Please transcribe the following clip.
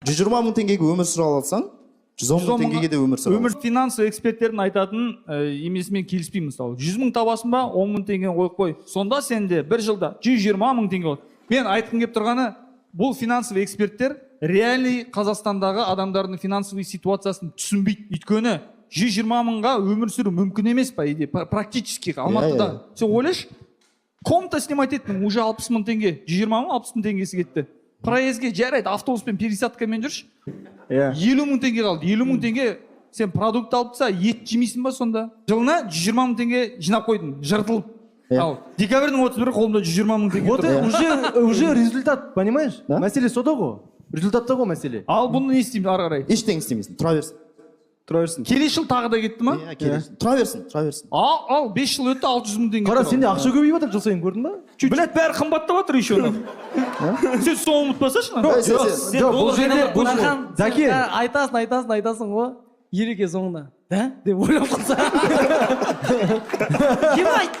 120 мың теңгеге өмір сүре алсаң, 110 мың теңгеге де өмір сүре аласың. Өмір финансовый эксперттердің айтатын емесімен келіспеймін. Мысалы 100 мың табасың ба, 10 мың теңгені қойып қой. Сонда сенде бір жылда 120 мың теңге болады. Мен айтқым келіп тұрғаны, бұл финансовый эксперттер реальный Қазақстандағы адамдардың финансовый ситуациясын түсінбейді. Өйткені 120 мыңға өмір сүру мүмкін емес па, практически Алматыда. Сен ойлашы, комната снимать еттің, уже 60 мың теңге, 120 мың 60 мың теңгесі кетті. Проездге жарайды, автобуспен пересадкамен жүрші. 50 мың теңге қалды. 50 мың теңге сен продукт алып тұрса, ет жемейсің ба сонда? Жылына 120 мың теңге жинап қойдың, жыртылып. Ал декабрьдің 31-і қолымда 120 мың теңге тұр. Вот уже результат, понимаешь? Мәселе сода ғой. Результатта ғой мәселе. Ал бұны не істеймін ары қарай? Ештеңе істемейсің, тұра берсін. Келесі жыл тағы да кетті ма? Тұра берсін. Ал 5 жыл өтті, 600 мың теңге. Қара, сенде ақша көбейіп жатыр жыл сайын, көрдің ба? Блядь, бәрі қымбаттап жатыр еще. Сен соны ұмытпасашы. Заки, айтасың ғой. Ереке соңында. Да? Деп ойлап қалса. Кем айт?